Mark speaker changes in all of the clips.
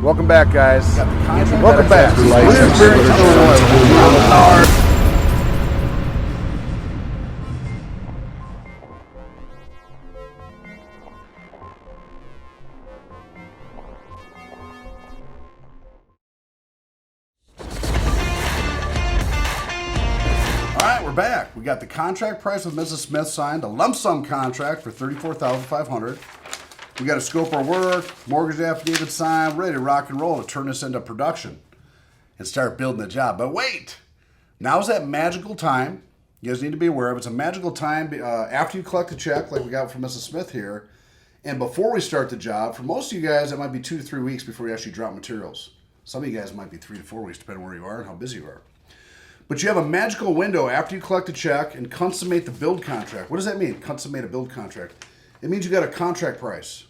Speaker 1: Welcome back, guys.
Speaker 2: Welcome back. We're experiencing Illinois. We're back. We got the contract price with Mrs. Smith signed, a lump sum contract for $34,500. We got a scope of work, mortgage affidavit signed, ready to rock and roll to turn this into production and start building the job. But wait, now's that magical time. You guys need to be aware of. It's a magical time after you collect the check, like we got from Mrs. Smith here, and before we start the job. For most of you guys, it might be 2 to 3 weeks before you actually drop materials. Some of you guys might be 3 to 4 weeks, depending on where you are and how busy you are. But you have a magical window after you collect a check and consummate the build contract. What does that mean, consummate a build contract? It means you got a contract price.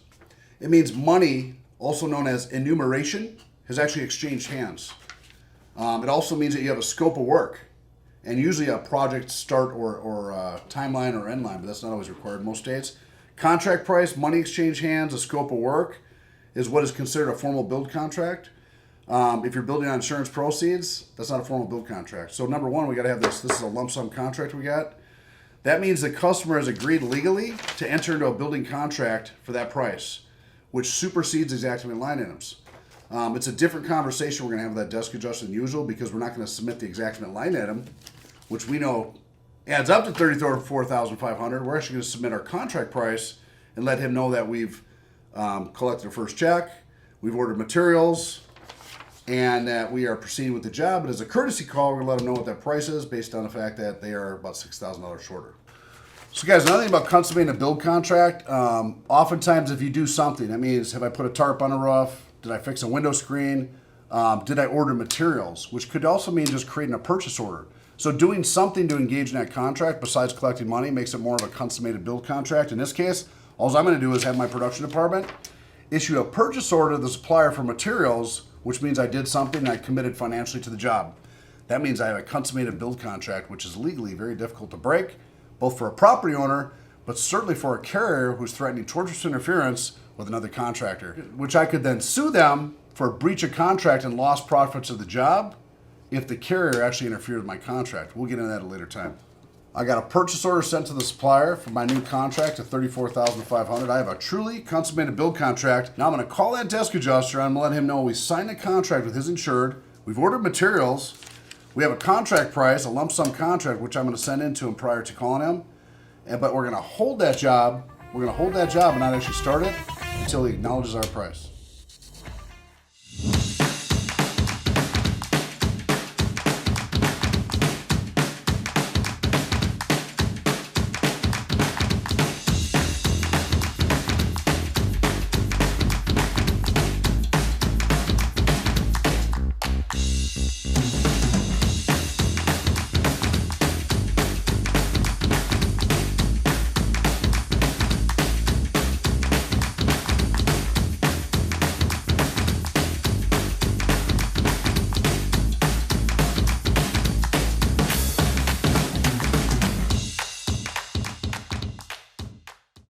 Speaker 2: It means money, also known as enumeration, has actually exchanged hands. It also means that you have a scope of work and usually a project start or timeline or end line, but that's not always required in most states. Contract price, money exchange hands, a scope of work is what is considered a formal build contract. If you're building on insurance proceeds, that's not a formal build contract. So number one, we got to have this. This is a lump sum contract we got. That means the customer has agreed legally to enter into a building contract for that price, which supersedes exactament line items. It's a different conversation we're going to have with that desk adjuster than usual because we're not going to submit the exactement line item, which we know adds up to $34,500. We're actually going to submit our contract price and let him know that we've collected our first check, we've ordered materials, and that we are proceeding with the job. But as a courtesy call, we're going to let them know what that price is based on the fact that they are about $6,000 shorter. So guys, another thing about consummating a build contract, oftentimes if you do something, that means have I put a tarp on a roof? Did I fix a window screen? Did I order materials? Which could also mean just creating a purchase order. So doing something to engage in that contract besides collecting money makes it more of a consummated build contract. In this case, all I'm going to do is have my production department issue a purchase order to the supplier for materials, which means I did something and I committed financially to the job. That means I have a consummated build contract, which is legally very difficult to break, both for a property owner, but certainly for a carrier who's threatening tortious interference with another contractor, which I could then sue them for breach of contract and lost profits of the job if the carrier actually interfered with my contract. We'll get into that at a later time. I got a purchase order sent to the supplier for my new contract at $34,500. I have a truly consummated build contract. Now I'm going to call that desk adjuster and I'm going to let him know we signed a contract with his insured. We've ordered materials. We have a contract price, a lump sum contract, which I'm going to send in to him prior to calling him. But we're going to hold that job. We're going to hold that job and not actually start it until he acknowledges our price.